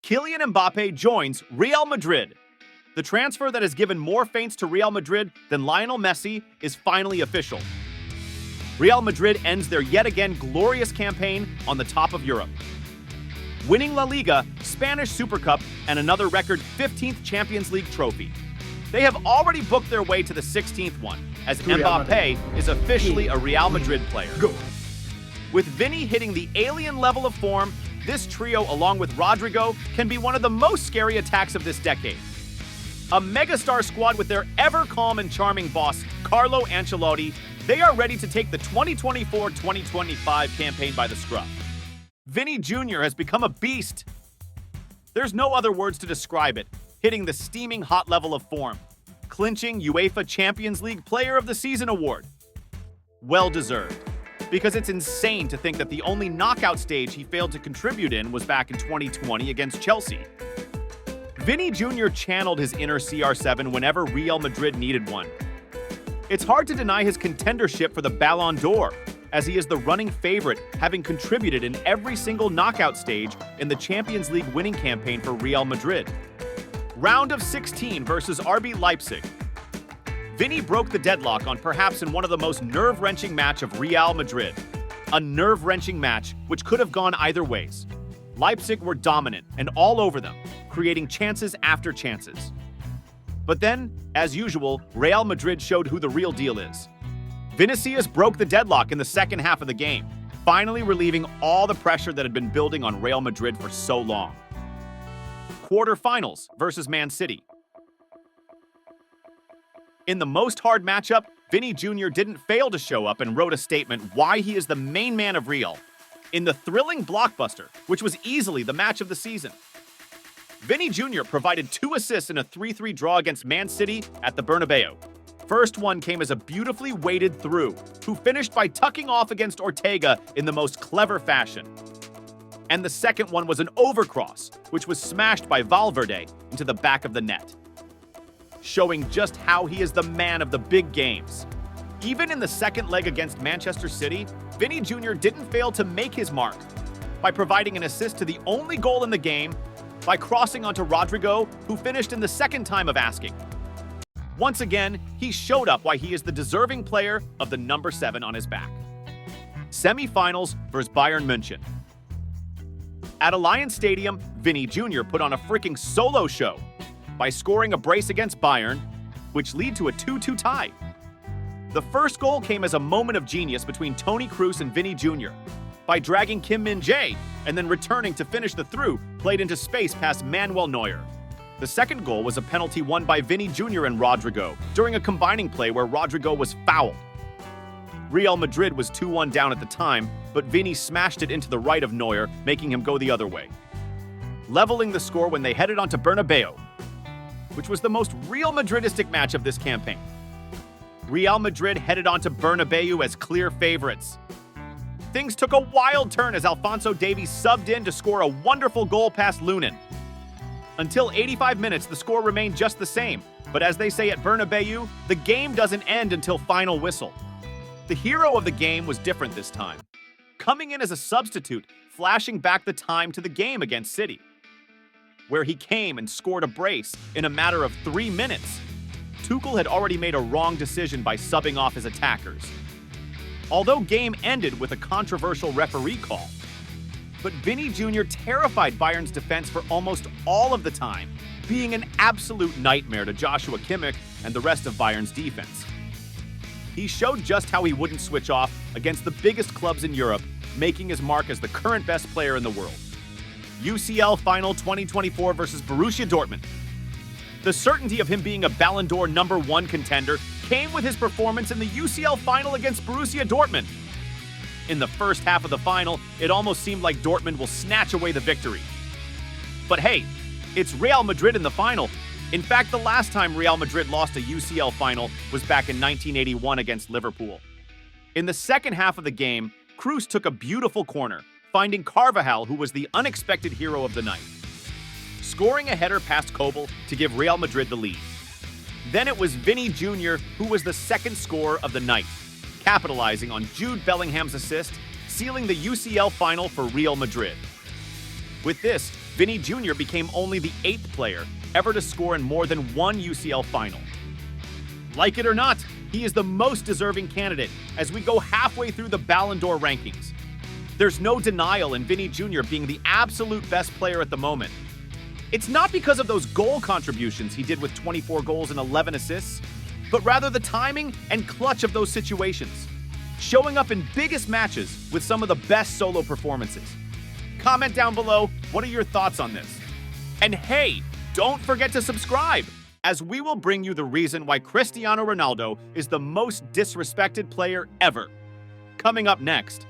Kylian Mbappe joins Real Madrid. The transfer that has given more feints to Real Madrid than Lionel Messi is finally official. Real Madrid ends their yet again glorious campaign on the top of Europe, winning La Liga, Spanish Super Cup, and another record 15th Champions League trophy. They have already booked their way to the 16th one, as Mbappe is officially a Real Madrid player. With Vini hitting the alien level of form, this trio, along with Rodrigo, can be one of the most scary attacks of this decade. A megastar squad with their ever-calm and charming boss, Carlo Ancelotti, they are ready to take the 2024-2025 campaign by the scruff. Vini Jr has become a beast. There's no other words to describe it, hitting the steaming hot level of form, clinching UEFA Champions League Player of the Season award. Well deserved, because it's insane to think that the only knockout stage he failed to contribute in was back in 2020 against Chelsea. Vini Jr channeled his inner CR7 whenever Real Madrid needed one. It's hard to deny his contendership for the Ballon d'Or, as he is the running favorite, having contributed in every single knockout stage in the Champions League winning campaign for Real Madrid. Round of 16 versus RB Leipzig. Vini broke the deadlock on perhaps in one of the most nerve-wrenching match of Real Madrid. A nerve-wrenching match which could have gone either ways. Leipzig were dominant and all over them, creating chances after chances. But then, as usual, Real Madrid showed who the real deal is. Vinicius broke the deadlock in the second half of the game, finally relieving all the pressure that had been building on Real Madrid for so long. Quarterfinals versus Man City. In the most hard matchup, Vini Jr didn't fail to show up and wrote a statement why he is the main man of Real in the thrilling blockbuster, which was easily the match of the season. Vini Jr provided 2 assists in a 3-3 draw against Man City at the Bernabeu. First one came as a beautifully weighted through, who finished by tucking off against Ortega in the most clever fashion. And the second one was an overcross, which was smashed by Valverde into the back of the net, showing just how he is the man of the big games. Even in the second leg against Manchester City, Vini Jr didn't fail to make his mark by providing an assist to the only goal in the game, by crossing onto Rodrigo, who finished in the second time of asking. Once again, he showed up why he is the deserving player of the number 7 on his back. Semifinals versus Bayern Munich. At Allianz Stadium, Vini Jr put on a freaking solo show by scoring a brace against Bayern, which led to a 2-2 tie. The first goal came as a moment of genius between Toni Kroos and Vini Jr by dragging Kim Min-jae and then returning to finish the through played into space past Manuel Neuer. The second goal was a penalty won by Vini Jr and Rodrigo during a combining play where Rodrigo was fouled. Real Madrid was 2-1 down at the time, but Vini smashed it into the right of Neuer, making him go the other way, leveling the score when they headed onto Bernabeu, which was the most Real Madridistic match of this campaign. Real Madrid headed onto Bernabeu as clear favorites. Things took a wild turn as Alphonso Davies subbed in to score a wonderful goal past Lunin. Until 85 minutes, the score remained just the same, but as they say at Bernabeu, the game doesn't end until final whistle. The hero of the game was different this time, coming in as a substitute, flashing back the time to the game against City, where he came and scored a brace in a matter of 3 minutes. Tuchel had already made a wrong decision by subbing off his attackers, although game ended with a controversial referee call. But Vini Jr terrified Bayern's defense for almost all of the time, being an absolute nightmare to Joshua Kimmich and the rest of Bayern's defense. He showed just how he wouldn't switch off against the biggest clubs in Europe, making his mark as the current best player in the world. UCL Final 2024 versus Borussia Dortmund. The certainty of him being a Ballon d'Or number 1 contender came with his performance in the UCL Final against Borussia Dortmund. In the first half of the final, it almost seemed like Dortmund will snatch away the victory. But hey, it's Real Madrid in the final. In fact, the last time Real Madrid lost a UCL final was back in 1981 against Liverpool. In the second half of the game, Kroos took a beautiful corner, finding Carvajal, who was the unexpected hero of the night, scoring a header past Kobel to give Real Madrid the lead. Then it was Vini Jr who was the second scorer of the night, capitalizing on Jude Bellingham's assist, sealing the UCL final for Real Madrid. With this, Vini Jr. became only the 8th player ever to score in more than one UCL final. Like it or not, he is the most deserving candidate as we go halfway through the Ballon d'Or rankings. There's no denial in Vini Jr. being the absolute best player at the moment. It's not because of those goal contributions he did with 24 goals and 11 assists, but rather the timing and clutch of those situations, showing up in biggest matches with some of the best solo performances. Comment down below, what are your thoughts on this? And hey, don't forget to subscribe, as we will bring you the reason why Cristiano Ronaldo is the most disrespected player ever. Coming up next.